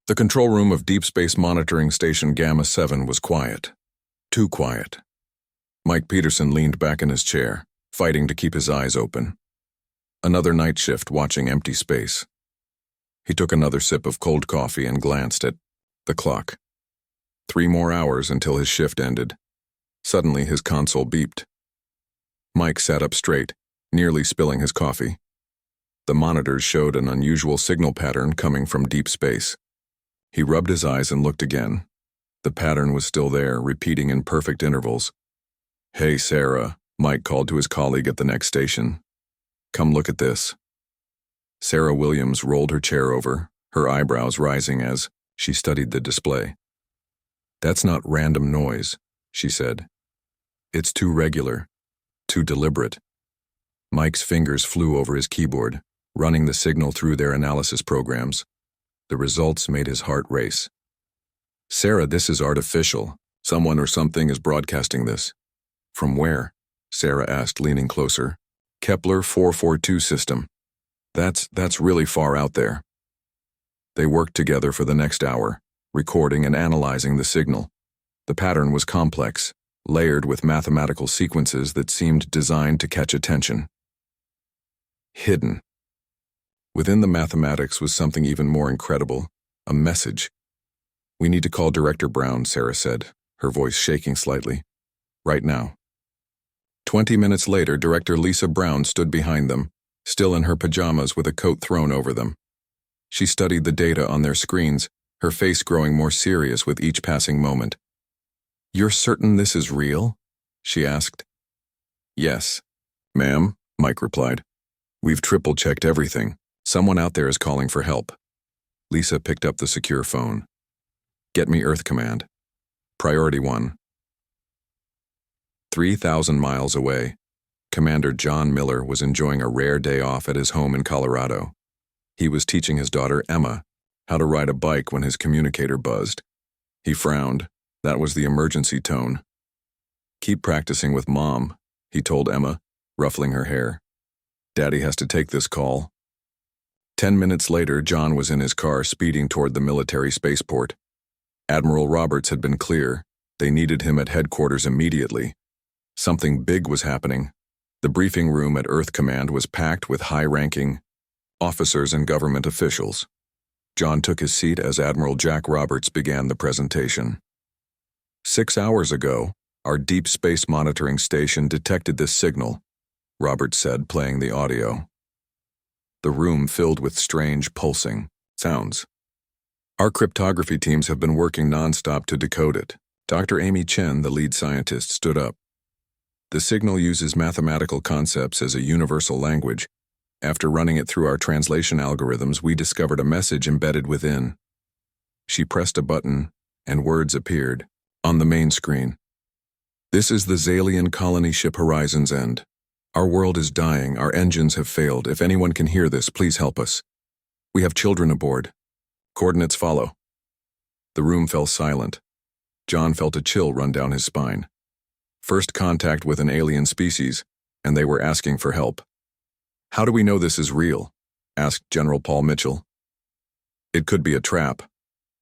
The control room of Deep Space Monitoring Station Gamma 7 was quiet. Too quiet. Mike Peterson leaned back in his chair, fighting to keep his eyes open. Another night shift watching empty space. He took another sip of cold coffee and glanced at the clock. 3 more hours until his shift ended. Suddenly his console beeped. Mike sat up straight, nearly spilling his coffee. The monitors showed an unusual signal pattern coming from deep space. He rubbed his eyes and looked again. The pattern was still there, repeating in perfect intervals. "Hey, Sarah," Mike called to his colleague at the next station. "Come look at this." Sarah Williams rolled her chair over, her eyebrows rising as she studied the display. "That's not random noise," she said. "It's too regular, too deliberate." Mike's fingers flew over his keyboard, running the signal through their analysis programs. The results made his heart race. "Sarah, this is artificial. Someone or something is broadcasting this." "From where?" Sarah asked, leaning closer. "Kepler 442 system. That's really far out there." They worked together for the next hour, recording and analyzing the signal. The pattern was complex, layered with mathematical sequences that seemed designed to catch attention. Hidden. Within the mathematics was something even more incredible, a message. "We need to call Director Brown," Sarah said, her voice shaking slightly. "Right now." 20 minutes later, Director Lisa Brown stood behind them, still in her pajamas with a coat thrown over them. She studied the data on their screens, her face growing more serious with each passing moment. "You're certain this is real?" she asked. "Yes, ma'am," Mike replied. "We've triple-checked everything. Someone out there is calling for help." Lisa picked up the secure phone. "Get me Earth Command. Priority 1. 3,000 miles away, Commander John Miller was enjoying a rare day off at his home in Colorado. He was teaching his daughter, Emma, how to ride a bike when his communicator buzzed. He frowned. That was the emergency tone. "Keep practicing with Mom," he told Emma, ruffling her hair. "Daddy has to take this call." 10 minutes later, John was in his car speeding toward the military spaceport. Admiral Roberts had been clear. They needed him at headquarters immediately. Something big was happening. The briefing room at Earth Command was packed with high-ranking officers and government officials. John took his seat as Admiral Jack Roberts began the presentation. 6 hours ago, our Deep Space Monitoring Station detected this signal," Roberts said, playing the audio. The room filled with strange, pulsing sounds. "Our cryptography teams have been working nonstop to decode it." Dr. Amy Chen, the lead scientist, stood up. "The signal uses mathematical concepts as a universal language. After running it through our translation algorithms, we discovered a message embedded within." She pressed a button, and words appeared on the main screen. "This is the Zalian colony ship Horizon's End. Our world is dying. Our engines have failed. If anyone can hear this, please help us. We have children aboard. Coordinates follow." The room fell silent. John felt a chill run down his spine. First contact with an alien species, and they were asking for help. "How do we know this is real?" asked General Paul Mitchell. "It could be a trap."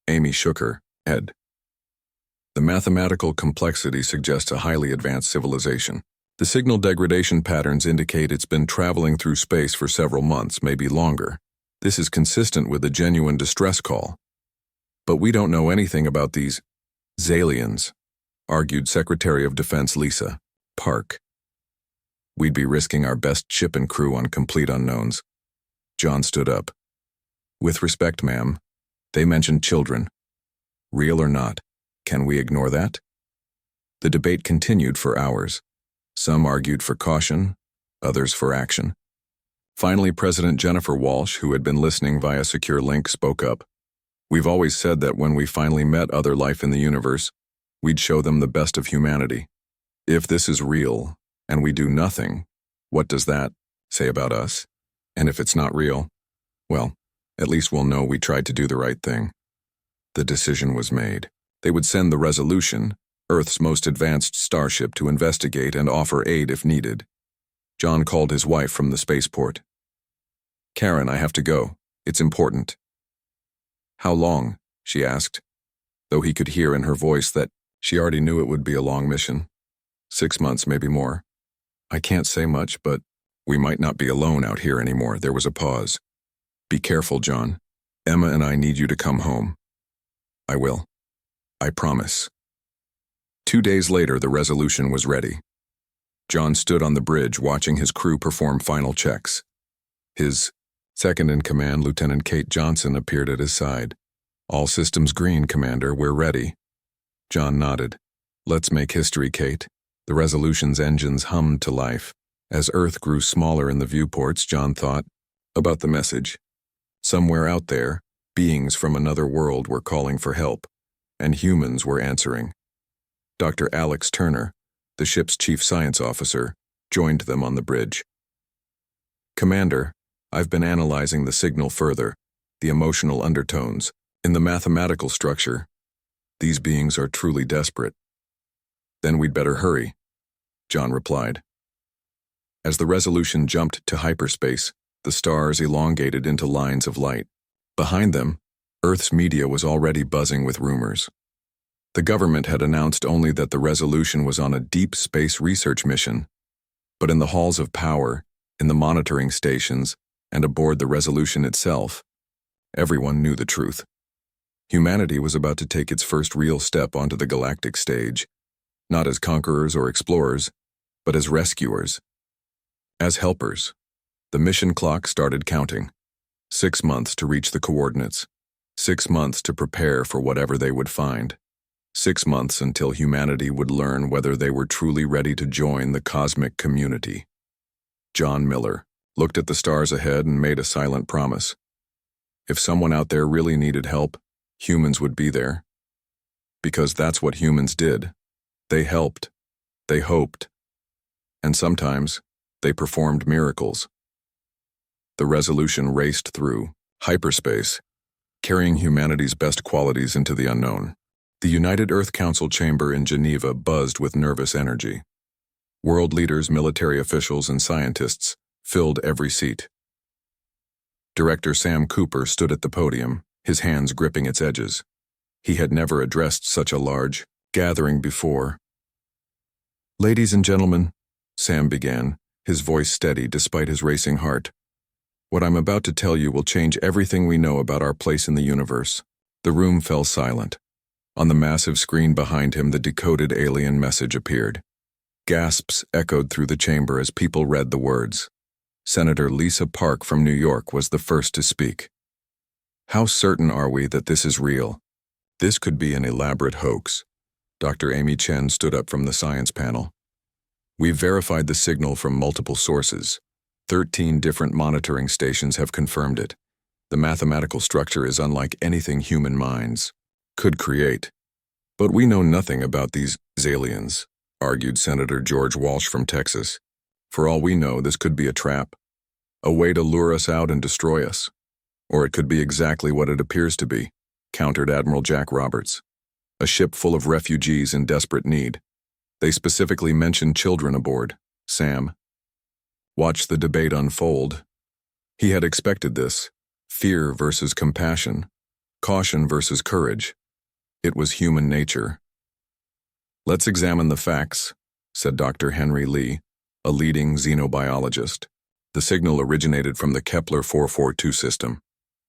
Amy shook her head. "The mathematical complexity suggests a highly advanced civilization. The signal degradation patterns indicate it's been traveling through space for several months, maybe longer. This is consistent with a genuine distress call. But we don't know anything about these Zalians," argued Secretary of Defense Lisa Park. "We'd be risking our best ship and crew on complete unknowns." John stood up. "With respect, ma'am, they mentioned children. Real or not, can we ignore that?" The debate continued for hours. Some argued for caution, others for action. Finally, President Jennifer Walsh, who had been listening via secure link, spoke up. "We've always said that when we finally met other life in the universe, we'd show them the best of humanity. If this is real, and we do nothing, what does that say about us? And if it's not real, well, at least we'll know we tried to do the right thing." The decision was made. They would send the Resolution, Earth's most advanced starship, to investigate and offer aid if needed. John called his wife from the spaceport. "Karen, I have to go. It's important." "How long?" she asked, though he could hear in her voice that she already knew it would be a long mission. 6 months, maybe more. I can't say much, but we might not be alone out here anymore. There was a pause. Be careful, John. Emma and I need you to come home. I will. I promise. 2 days later, the Resolution was ready. John stood on the bridge watching his crew perform final checks. His second-in-command, Lieutenant Kate Johnson, appeared at his side. All systems green, Commander. We're ready. John nodded. Let's make history, Kate. The Resolution's engines hummed to life. As Earth grew smaller in the viewports, John thought about the message. Somewhere out there, beings from another world were calling for help, and humans were answering. Dr. Alex Turner, the ship's chief science officer, joined them on the bridge. Commander, I've been analyzing the signal further, the emotional undertones, in the mathematical structure. These beings are truly desperate. Then we'd better hurry, John replied. As the Resolution jumped to hyperspace, the stars elongated into lines of light. Behind them, Earth's media was already buzzing with rumors. The government had announced only that the Resolution was on a deep space research mission, but in the halls of power, in the monitoring stations, and aboard the Resolution itself, everyone knew the truth. Humanity was about to take its first real step onto the galactic stage, not as conquerors or explorers, but as rescuers. As helpers. The mission clock started counting. 6 months to reach the coordinates. 6 months to prepare for whatever they would find. 6 months until humanity would learn whether they were truly ready to join the cosmic community. John Miller looked at the stars ahead and made a silent promise. If someone out there really needed help, humans would be there. Because that's what humans did. They helped. They hoped. And sometimes, they performed miracles. The Resolution raced through hyperspace, carrying humanity's best qualities into the unknown. The United Earth Council chamber in Geneva buzzed with nervous energy. World leaders, military officials, and scientists filled every seat. Director Sam Cooper stood at the podium, his hands gripping its edges. He had never addressed such a large gathering before. Ladies and gentlemen, Sam began, his voice steady despite his racing heart. What I'm about to tell you will change everything we know about our place in the universe. The room fell silent. On the massive screen behind him, the decoded alien message appeared. Gasps echoed through the chamber as people read the words. Senator Lisa Park from New York was the first to speak. How certain are we that this is real? This could be an elaborate hoax. Dr. Amy Chen stood up from the science panel. We've verified the signal from multiple sources. 13 different monitoring stations have confirmed it. The mathematical structure is unlike anything human minds could create. But we know nothing about these aliens, argued Senator George Walsh from Texas. For all we know, this could be a trap, a way to lure us out and destroy us. Or it could be exactly what it appears to be, countered Admiral Jack Roberts. A ship full of refugees in desperate need. They specifically mentioned children aboard. Sam watched the debate unfold. He had expected this. Fear versus compassion. Caution versus courage. It was human nature. Let's examine the facts, said Dr. Henry Lee, a leading xenobiologist. The signal originated from the Kepler 442 system.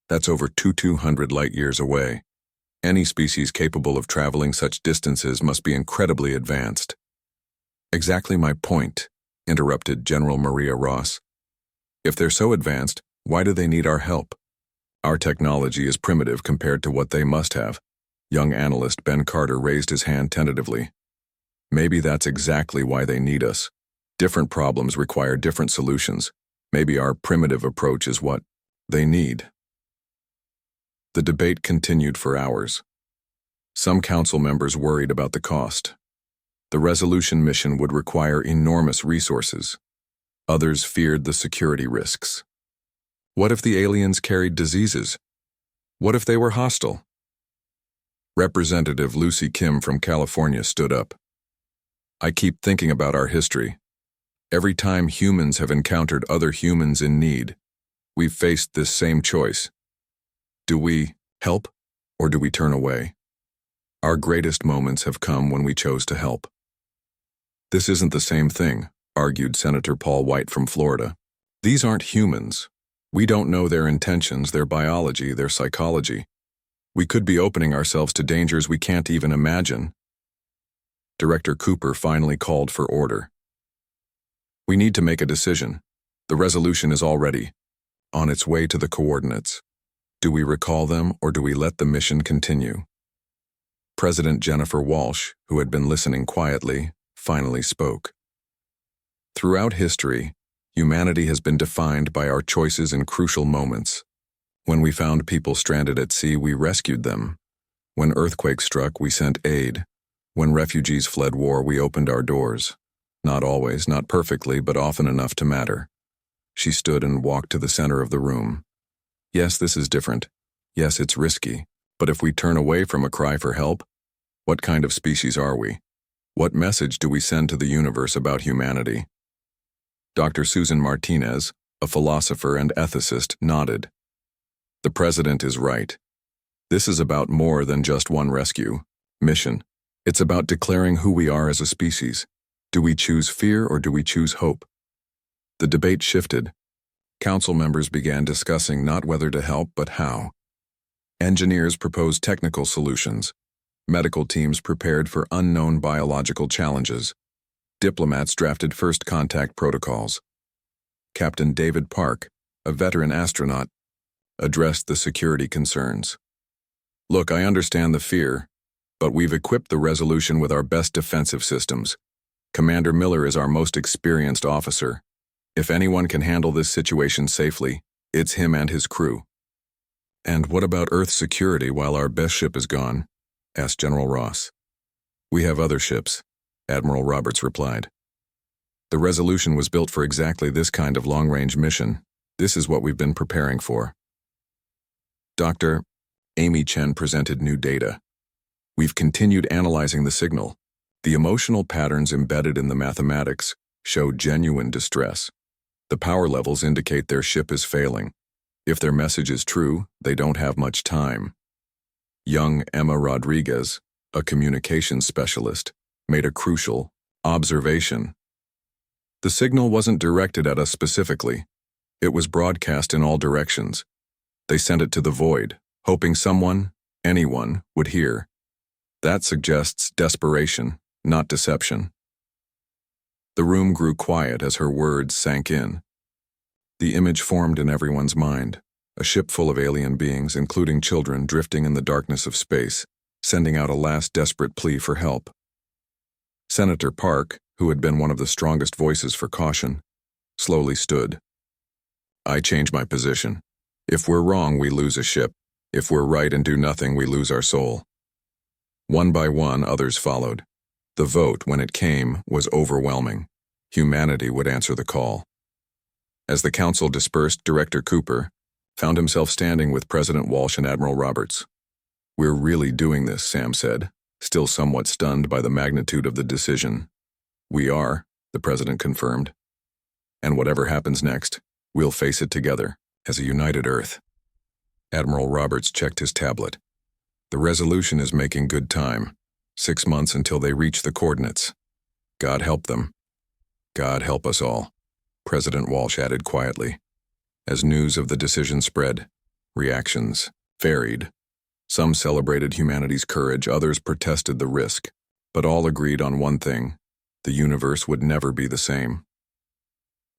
That's over 200 light-years away. Any species capable of traveling such distances must be incredibly advanced. Exactly my point, interrupted General Maria Ross. If they're so advanced, why do they need our help? Our technology is primitive compared to what they must have. Young analyst Ben Carter raised his hand tentatively. Maybe that's exactly why they need us. Different problems require different solutions. Maybe our primitive approach is what they need. The debate continued for hours. Some council members worried about the cost. The Resolution mission would require enormous resources. Others feared the security risks. What if the aliens carried diseases? What if they were hostile? Representative Lucy Kim from California stood up. I keep thinking about our history. Every time humans have encountered other humans in need, we've faced this same choice. Do we help Or do we turn away? Our greatest moments have come when we chose to help. This isn't the same thing, argued Senator Paul White from Florida. These aren't humans. We don't know their intentions, their biology, their psychology. We could be opening ourselves to dangers we can't even imagine. Director Cooper finally called for order. We need to make a decision. The resolution is already on its way to the coordinates. Do we recall them or do we let the mission continue? President Jennifer Walsh, who had been listening quietly, finally spoke. Throughout history, humanity has been defined by our choices in crucial moments. When we found people stranded at sea, we rescued them. When earthquakes struck, we sent aid. When refugees fled war, we opened our doors. Not always, not perfectly, but often enough to matter. She stood and walked to the center of the room. Yes, this is different. Yes, it's risky. But if we turn away from a cry for help, what kind of species are we? What message do we send to the universe about humanity? Dr. Susan Martinez, a philosopher and ethicist, nodded. The president is right. This is about more than just one rescue mission. It's about declaring who we are as a species. Do we choose fear or do we choose hope? The debate shifted. Council members began discussing not whether to help, but how. Engineers proposed technical solutions. Medical teams prepared for unknown biological challenges. Diplomats drafted first contact protocols. Captain David Park, a veteran astronaut, addressed the security concerns. Look, I understand the fear, but we've equipped the resolution with our best defensive systems. Commander Miller is our most experienced officer. If anyone can handle this situation safely, it's him and his crew. And what about Earth security while our best ship is gone? Asked General Ross. We have other ships, Admiral Roberts replied. The resolution was built for exactly this kind of long-range mission. This is what we've been preparing for. Dr. Amy Chen presented new data. We've continued analyzing the signal. The emotional patterns embedded in the mathematics show genuine distress. The power levels indicate their ship is failing. If their message is true, they don't have much time. Young Emma Rodriguez, a communications specialist, made a crucial observation. The signal wasn't directed at us specifically. It was broadcast in all directions. They sent it to the void, hoping someone, anyone, would hear. That suggests desperation, not deception. The room grew quiet as her words sank in. The image formed in everyone's mind, a ship full of alien beings, including children, drifting in the darkness of space, sending out a last desperate plea for help. Senator Park, who had been one of the strongest voices for caution, slowly stood. I change my position. If we're wrong, we lose a ship. If we're right and do nothing, we lose our soul. One by one, others followed. The vote, when it came, was overwhelming. Humanity would answer the call. As the council dispersed, Director Cooper found himself standing with President Walsh and Admiral Roberts. We're really doing this, Sam said, still somewhat stunned by the magnitude of the decision. We are, the president confirmed. And whatever happens next, we'll face it together, as a united Earth. Admiral Roberts checked his tablet. The resolution is making good time. 6 months until they reach the coordinates. God help them. God help us all, President Walsh added quietly. As news of the decision spread, reactions varied. Some celebrated humanity's courage, others protested the risk, but all agreed on one thing: the universe would never be the same.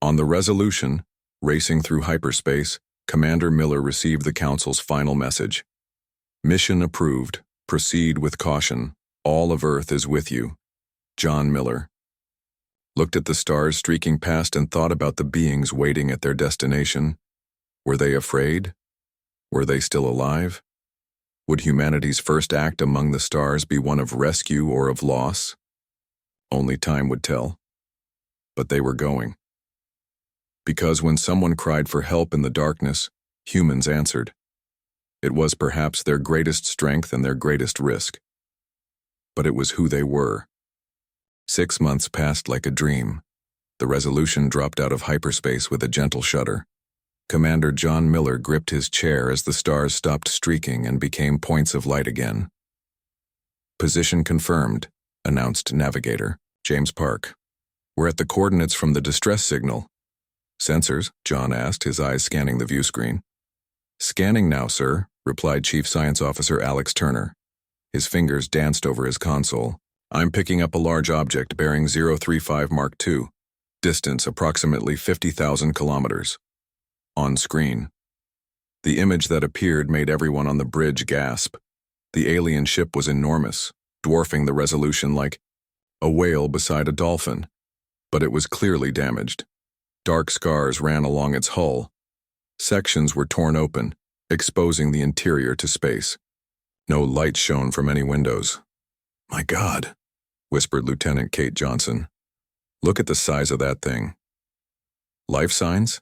On the resolution, racing through hyperspace, Commander Miller received the Council's final message. Mission approved. Proceed with caution. All of Earth is with you. John Miller. Looked at the stars streaking past and thought about the beings waiting at their destination. Were they afraid? Were they still alive? Would humanity's first act among the stars be one of rescue or of loss? Only time would tell. But they were going. Because when someone cried for help in the darkness, humans answered. It was perhaps their greatest strength and their greatest risk. But it was who they were. 6 months passed like a dream. The resolution dropped out of hyperspace with a gentle shudder. Commander John Miller gripped his chair as the stars stopped streaking and became points of light again. "Position confirmed," announced Navigator James Park. "We're at the coordinates from the distress signal." "Sensors?" John asked, his eyes scanning the view screen. "Scanning now, sir," replied Chief Science Officer Alex Turner. His fingers danced over his console. "I'm picking up a large object bearing 035 Mark II. Distance approximately 50,000 kilometers. On screen." The image that appeared made everyone on the bridge gasp. The alien ship was enormous, dwarfing the resolution like a whale beside a dolphin. But it was clearly damaged. Dark scars ran along its hull. Sections were torn open, exposing the interior to space. No light shone from any windows. "My God," whispered Lieutenant Kate Johnson. "Look at the size of that thing." "Life signs?"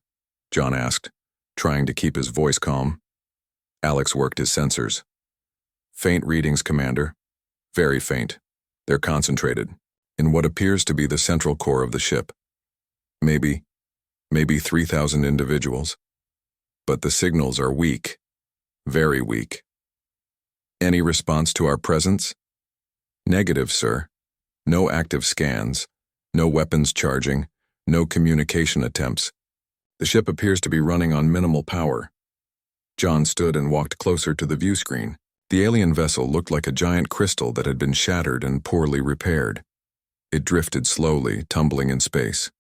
John asked, trying to keep his voice calm. Alex worked his sensors. "Faint readings, Commander. Very faint. They're concentrated in what appears to be the central core of the ship. Maybe 3,000 individuals. But the signals are weak. Very weak." "Any response to our presence?" "Negative, sir. No active scans. No weapons charging. No communication attempts. The ship appears to be running on minimal power." John stood and walked closer to the view screen. The alien vessel looked like a giant crystal that had been shattered and poorly repaired. It drifted slowly, tumbling in space.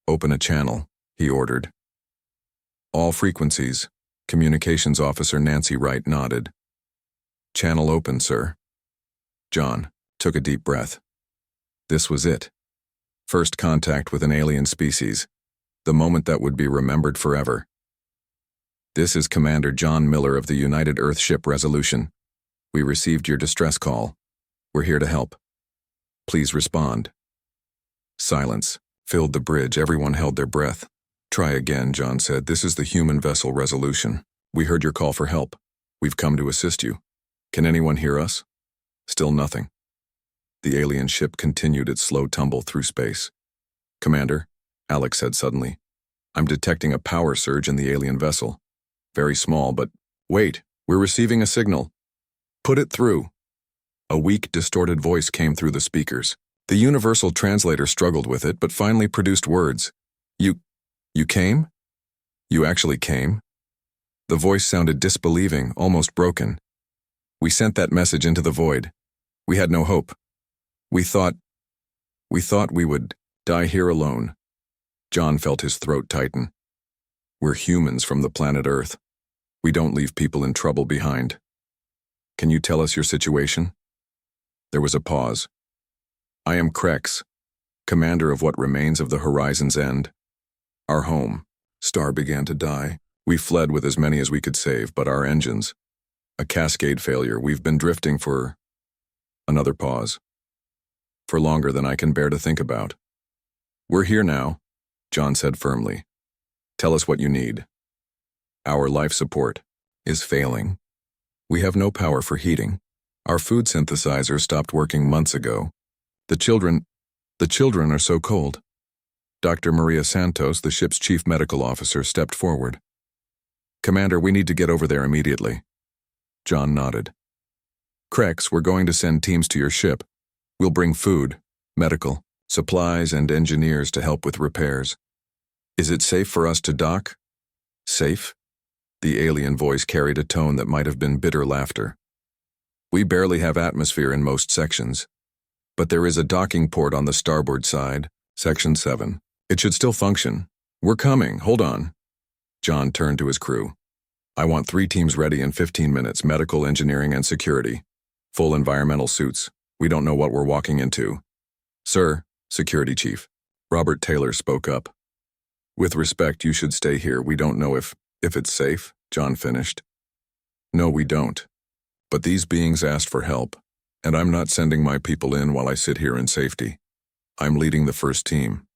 "Open a channel," he ordered. "All frequencies." Communications Officer Nancy Wright nodded. "Channel open, sir." John took a deep breath. This was it. First contact with an alien species. The moment that would be remembered forever. "This is Commander John Miller of the United Earthship Resolution. We received your distress call. We're here to help. Please respond." Silence filled the bridge. Everyone held their breath. "Try again," John said. "This is the human vessel Resolution. We heard your call for help. We've come to assist you. Can anyone hear us?" Still nothing. The alien ship continued its slow tumble through space. "Commander," Alex said suddenly, "I'm detecting a power surge in the alien vessel. Very small, but wait, we're receiving a signal. Put it through." A weak, distorted voice came through the speakers. The universal translator struggled with it, but finally produced words. You came? You actually came?" The voice sounded disbelieving, almost broken. "We sent that message into the void. We had no hope. We thought we would die here alone." John felt his throat tighten. "We're humans from the planet Earth. We don't leave people in trouble behind. Can you tell us your situation?" There was a pause. "I am Krex, commander of what remains of the Horizon's End. Our home, star began to die. We fled with as many as we could save, but our engines, a cascade failure. We've been drifting for..." Another pause. "For longer than I can bear to think about." "We're here now," John said firmly. "Tell us what you need." "Our life support is failing. We have no power for heating. Our food synthesizer stopped working months ago. The children are so cold." Dr. Maria Santos, the ship's chief medical officer, stepped forward. "Commander, we need to get over there immediately." John nodded. "Krex, we're going to send teams to your ship. We'll bring food, medical, supplies, and engineers to help with repairs. Is it safe for us to dock?" "Safe?" The alien voice carried a tone that might have been bitter laughter. "We barely have atmosphere in most sections. But there is a docking port on the starboard side, Section 7. It should still function. We're coming, hold on." John turned to his crew. "I want 3 teams ready in 15 minutes, medical, engineering, and security. Full environmental suits. We don't know what we're walking into." "Sir," Security Chief Robert Taylor spoke up. "With respect, you should stay here. We don't know if it's safe," John finished. "No, we don't. But these beings asked for help, and I'm not sending my people in while I sit here in safety. I'm leading the first team."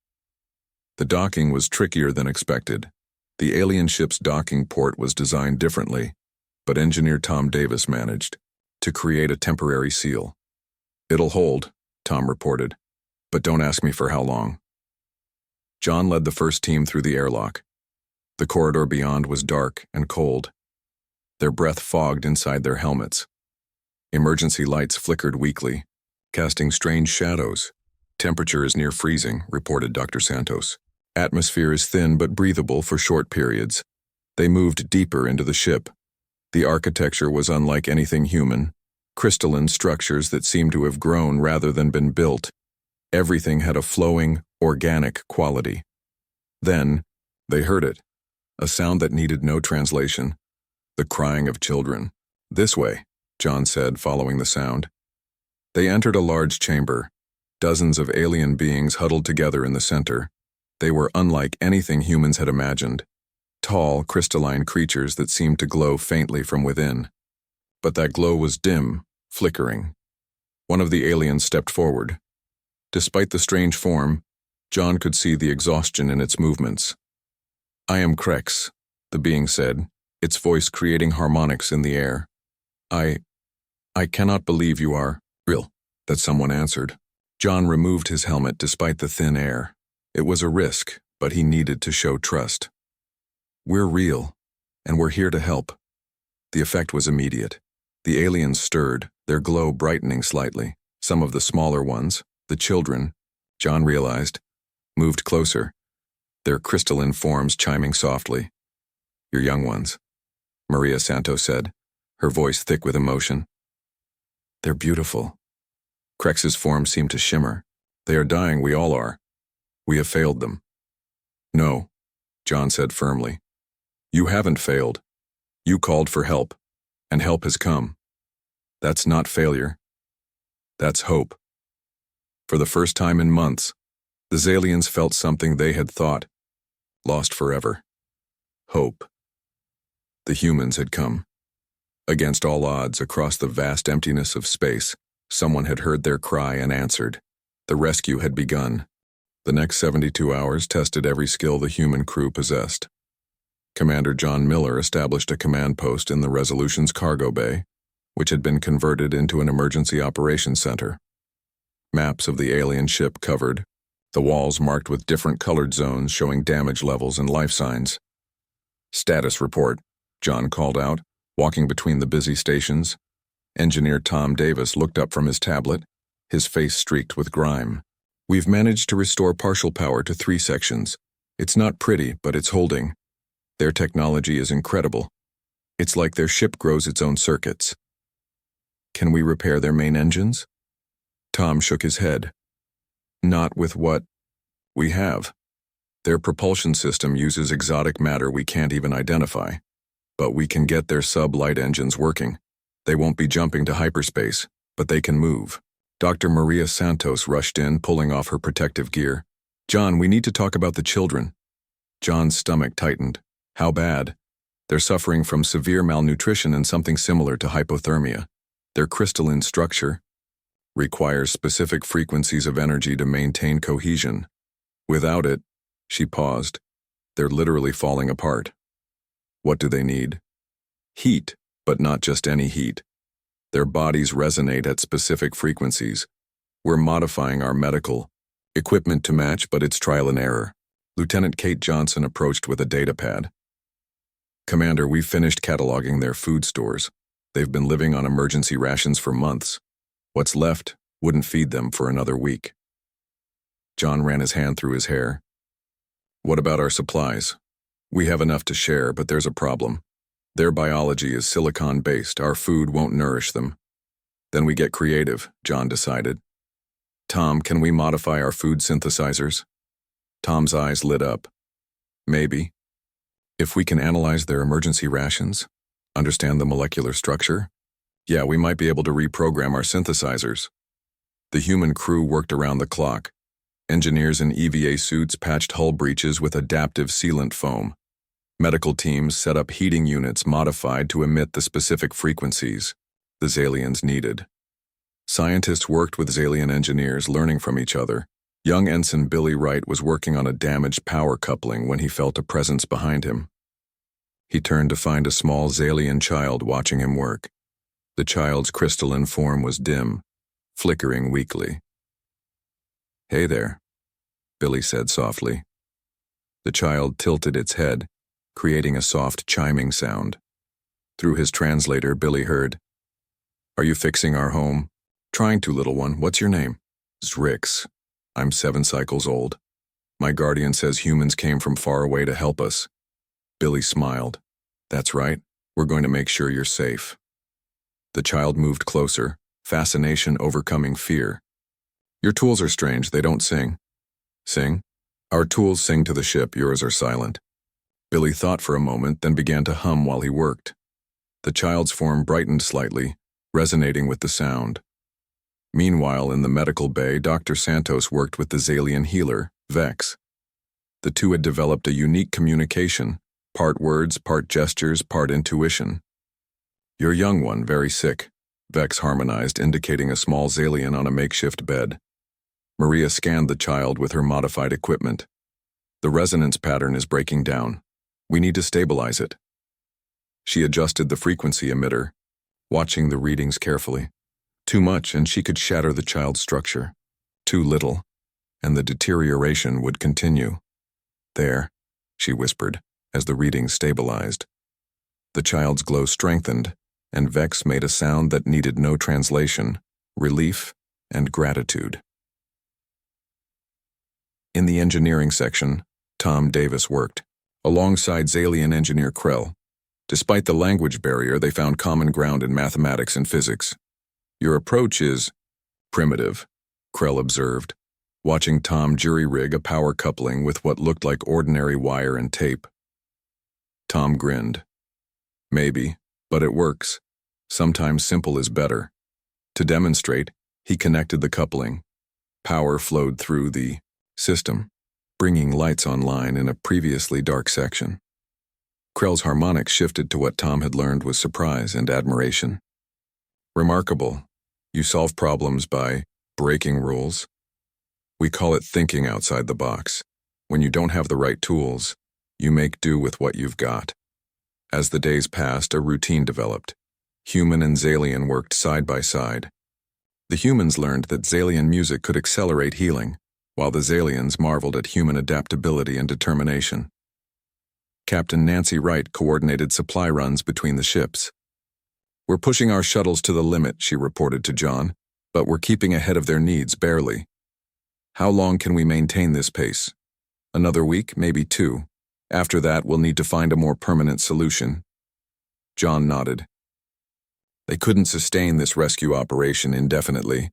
The docking was trickier than expected. The alien ship's docking port was designed differently, but engineer Tom Davis managed to create a temporary seal. "It'll hold," Tom reported, "but don't ask me for how long." John led the first team through the airlock. The corridor beyond was dark and cold. Their breath fogged inside their helmets. Emergency lights flickered weakly, casting strange shadows. Temperature is near freezing, reported Dr. Santos. Atmosphere is thin but breathable for short periods. They moved deeper into the ship. The architecture was unlike anything human. Crystalline structures that seemed to have grown rather than been built. Everything had a flowing, organic quality. Then, they heard it. A sound that needed no translation. The crying of children. "This way," John said, following the sound. They entered a large chamber. Dozens of alien beings huddled together in the center. They were unlike anything humans had imagined. Tall, crystalline creatures that seemed to glow faintly from within. But that glow was dim, flickering. One of the aliens stepped forward. Despite the strange form, John could see the exhaustion in its movements. "I am Krex," the being said, its voice creating harmonics in the air. I cannot believe you are real," that someone answered. John removed his helmet despite the thin air. It was a risk, but he needed to show trust. "We're real, and we're here to help." The effect was immediate. The aliens stirred, their glow brightening slightly. Some of the smaller ones, the children, John realized, moved closer, their crystalline forms chiming softly. "Your young ones," Maria Santos said, her voice thick with emotion. "They're beautiful." Krex's form seemed to shimmer. "They are dying, we all are. We have failed them." "No," John said firmly. "You haven't failed. You called for help, and help has come. That's not failure. That's hope." For the first time in months, the Xalians felt something they had thought lost forever. Hope. The humans had come. Against all odds, across the vast emptiness of space, someone had heard their cry and answered. The rescue had begun. The next 72 hours tested every skill the human crew possessed. Commander John Miller established a command post in the Resolution's cargo bay, which had been converted into an emergency operations center. Maps of the alien ship covered, the walls marked with different colored zones showing damage levels and life signs. "Status report," John called out, walking between the busy stations. Engineer Tom Davis looked up from his tablet, his face streaked with grime. "We've managed to restore partial power to 3 sections. It's not pretty, but it's holding. Their technology is incredible. It's like their ship grows its own circuits." "Can we repair their main engines?" Tom shook his head. "Not with what we have. Their propulsion system uses exotic matter we can't even identify. But we can get their sub-light engines working. They won't be jumping to hyperspace, but they can move." Dr. Maria Santos rushed in, pulling off her protective gear. "John, we need to talk about the children." John's stomach tightened. "How bad?" "They're suffering from severe malnutrition and something similar to hypothermia. Their crystalline structure requires specific frequencies of energy to maintain cohesion. Without it," she paused, "they're literally falling apart." "What do they need?" "Heat, but not just any heat. Their bodies resonate at specific frequencies. We're modifying our medical equipment to match, but it's trial and error." Lieutenant Kate Johnson approached with a data pad. "Commander, we've finished cataloging their food stores. They've been living on emergency rations for months. What's left wouldn't feed them for another week." John ran his hand through his hair. "What about our supplies? We have enough to share, but there's a problem. Their biology is silicon-based. Our food won't nourish them." "Then we get creative," John decided. "Tom, can we modify our food synthesizers?" Tom's eyes lit up. "Maybe. If we can analyze their emergency rations, understand the molecular structure, yeah, we might be able to reprogram our synthesizers." The human crew worked around the clock. Engineers in EVA suits patched hull breaches with adaptive sealant foam. Medical teams set up heating units modified to emit the specific frequencies the Xalians needed. Scientists worked with Xalian engineers, learning from each other. Young Ensign Billy Wright was working on a damaged power coupling when he felt a presence behind him. He turned to find a small Xalian child watching him work. The child's crystalline form was dim, flickering weakly. "Hey there," Billy said softly. The child tilted its head, creating a soft chiming sound. Through his translator, Billy heard, "Are you fixing our home?" "Trying to, little one. What's your name?" "Zrix. I'm 7 cycles old. My guardian says humans came from far away to help us." Billy smiled. "That's right. We're going to make sure you're safe." The child moved closer, fascination overcoming fear. "Your tools are strange. They don't sing." "Sing?" "Our tools sing to the ship. Yours are silent." Billy thought for a moment, then began to hum while he worked. The child's form brightened slightly, resonating with the sound. Meanwhile, in the medical bay, Dr. Santos worked with the Zalian healer, Vex. The two had developed a unique communication, part words, part gestures, part intuition. "Your young one, very sick," Vex harmonized, indicating a small Zalian on a makeshift bed. Maria scanned the child with her modified equipment. "The resonance pattern is breaking down. We need to stabilize it." She adjusted the frequency emitter, watching the readings carefully. Too much, and she could shatter the child's structure. Too little, and the deterioration would continue. "There," she whispered, as the readings stabilized. The child's glow strengthened, and Vex made a sound that needed no translation: relief and gratitude. In the engineering section, Tom Davis worked, alongside Zalian engineer Krell. Despite the language barrier, they found common ground in mathematics and physics. "Your approach is primitive," Krell observed, watching Tom jury-rig a power coupling with what looked like ordinary wire and tape. Tom grinned. "Maybe, but it works. Sometimes simple is better." To demonstrate, he connected the coupling. Power flowed through the system, bringing lights online in a previously dark section. Krell's harmonics shifted to what Tom had learned with surprise and admiration. "Remarkable. You solve problems by breaking rules. We call it thinking outside the box. When you don't have the right tools, you make do with what you've got." As the days passed, a routine developed. Human and Zalian worked side by side. The humans learned that Zalian music could accelerate healing, while the Zalians marveled at human adaptability and determination. Captain Nancy Wright coordinated supply runs between the ships. "We're pushing our shuttles to the limit," she reported to John, "but we're keeping ahead of their needs, barely." "How long can we maintain this pace?" "Another week, maybe 2. After that, we'll need to find a more permanent solution." John nodded. They couldn't sustain this rescue operation indefinitely.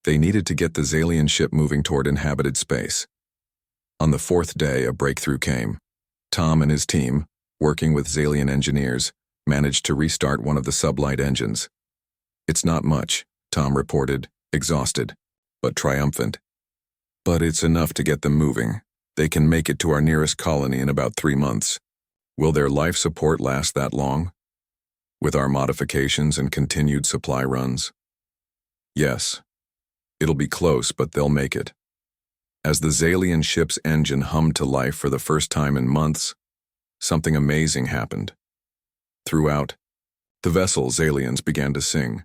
They needed to get the Zalian ship moving toward inhabited space. On the 4th day, a breakthrough came. Tom and his team, working with Zalian engineers, managed to restart one of the sublight engines. "It's not much," Tom reported, exhausted, but triumphant. "But it's enough to get them moving. They can make it to our nearest colony in about 3 months. Will their life support last that long? With our modifications and continued supply runs?" "Yes. It'll be close, but they'll make it." As the Zalian ship's engine hummed to life for the first time in months, something amazing happened. Throughout, the vessel Zalians began to sing.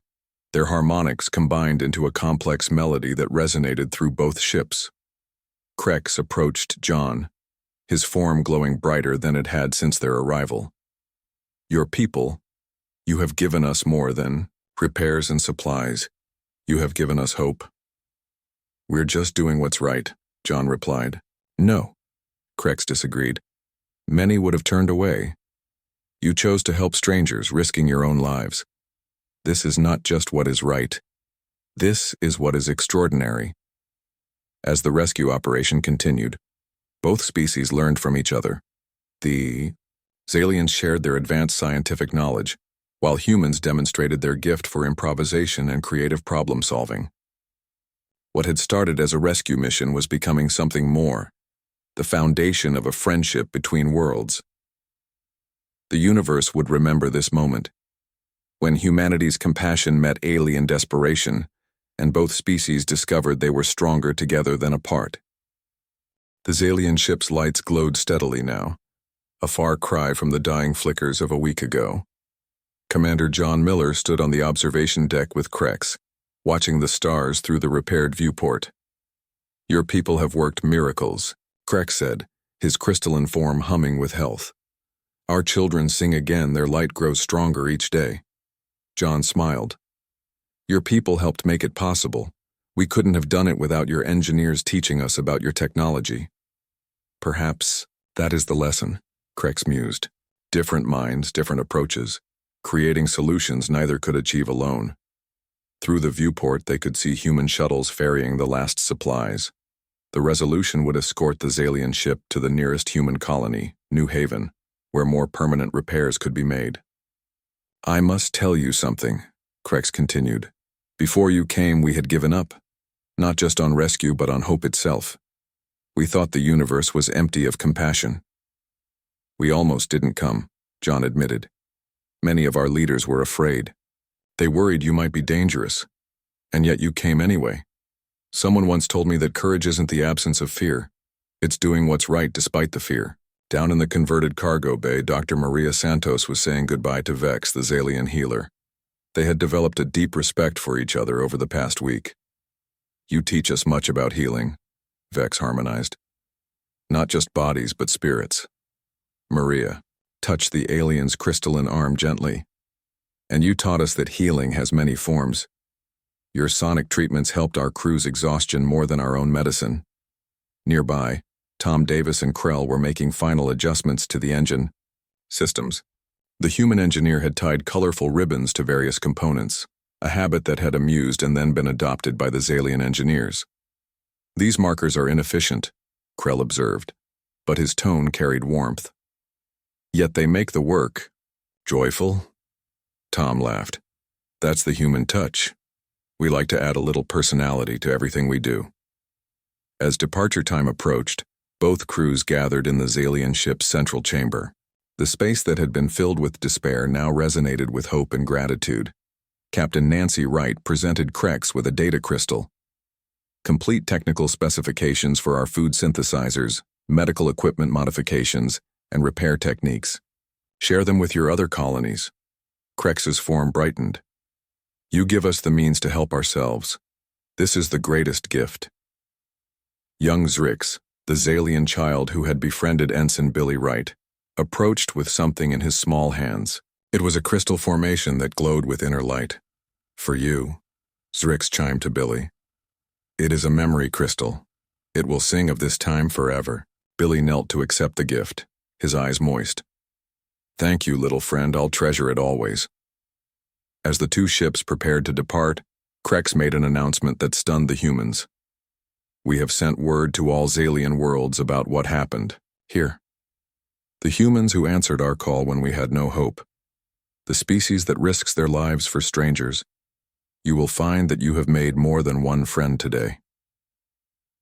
Their harmonics combined into a complex melody that resonated through both ships. Krex approached John, his form glowing brighter than it had since their arrival. "Your people, you have given us more than repairs and supplies. You have given us hope." "We're just doing what's right," John replied. "No," Krex disagreed. "Many would have turned away. You chose to help strangers, risking your own lives. This is not just what is right. This is what is extraordinary." As the rescue operation continued, both species learned from each other. The Zalians shared their advanced scientific knowledge, while humans demonstrated their gift for improvisation and creative problem-solving. What had started as a rescue mission was becoming something more, the foundation of a friendship between worlds. The universe would remember this moment, when humanity's compassion met alien desperation, and both species discovered they were stronger together than apart. The Zalian ship's lights glowed steadily now, a far cry from the dying flickers of a week ago. Commander John Miller stood on the observation deck with Krex, watching the stars through the repaired viewport. "Your people have worked miracles," Krex said, his crystalline form humming with health. Our children sing again, their light grows stronger each day. John smiled. Your people helped make it possible. We couldn't have done it without your engineers teaching us about your technology. Perhaps that is the lesson, Krex mused. Different minds, different approaches, creating solutions neither could achieve alone. Through the viewport, they could see human shuttles ferrying the last supplies. The Resolution would escort the Xalian ship to the nearest human colony, New Haven, where more permanent repairs could be made. I must tell you something, Krex continued. Before you came, we had given up. Not just on rescue, but on hope itself. We thought the universe was empty of compassion. We almost didn't come, John admitted. Many of our leaders were afraid. They worried you might be dangerous. And yet you came anyway. Someone once told me that courage isn't the absence of fear. It's doing what's right despite the fear. Down in the converted cargo bay, Dr. Maria Santos was saying goodbye to Vex, the Xalian healer. They had developed a deep respect for each other over the past week. You teach us much about healing, Vex harmonized. Not just bodies, but spirits. Maria touched the alien's crystalline arm gently. And you taught us that healing has many forms. Your sonic treatments helped our crew's exhaustion more than our own medicine. Nearby, Tom Davis and Krell were making final adjustments to the engine systems. The human engineer had tied colorful ribbons to various components, a habit that had amused and then been adopted by the Xalian engineers. These markers are inefficient, Krell observed, but his tone carried warmth. Yet they make the work joyful. Tom laughed. That's the human touch. We like to add a little personality to everything we do. As departure time approached, both crews gathered in the Xalian ship's central chamber. The space that had been filled with despair now resonated with hope and gratitude. Captain Nancy Wright presented Krex with a data crystal. Complete technical specifications for our food synthesizers, medical equipment modifications, and repair techniques. Share them with your other colonies. Krex's form brightened. You give us the means to help ourselves. This is the greatest gift. Young Zrix, the Xalian child who had befriended Ensign Billy Wright, approached with something in his small hands. It was a crystal formation that glowed with inner light. For you, Zrix chimed to Billy. It is a memory crystal. It will sing of this time forever. Billy knelt to accept the gift, his eyes moist. Thank you, little friend, I'll treasure it always. As the two ships prepared to depart, Krex made an announcement that stunned the humans. We have sent word to all Xalian worlds about what happened. Here. The humans who answered our call when we had no hope. The species that risks their lives for strangers. You will find that you have made more than one friend today.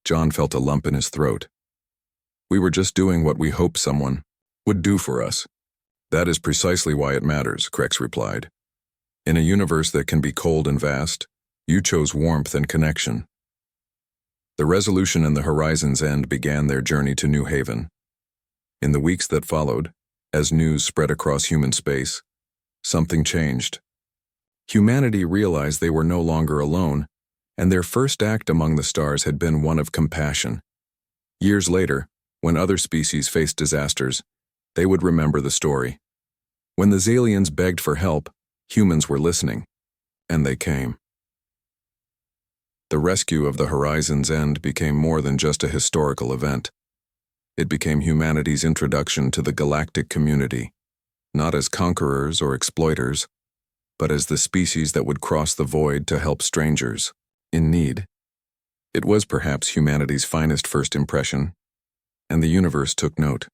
John felt a lump in his throat. We were just doing what we hoped someone would do for us. That is precisely why it matters, Krex replied. In a universe that can be cold and vast, you chose warmth and connection. The Resolution and the Horizon's End began their journey to New Haven. In the weeks that followed, as news spread across human space, something changed. Humanity realized they were no longer alone, and their first act among the stars had been one of compassion. Years later, when other species faced disasters, they would remember the story. When the Xalians begged for help, humans were listening, and they came. The rescue of the Horizon's End became more than just a historical event. It became humanity's introduction to the galactic community, not as conquerors or exploiters, but as the species that would cross the void to help strangers in need. It was perhaps humanity's finest first impression, and the universe took note.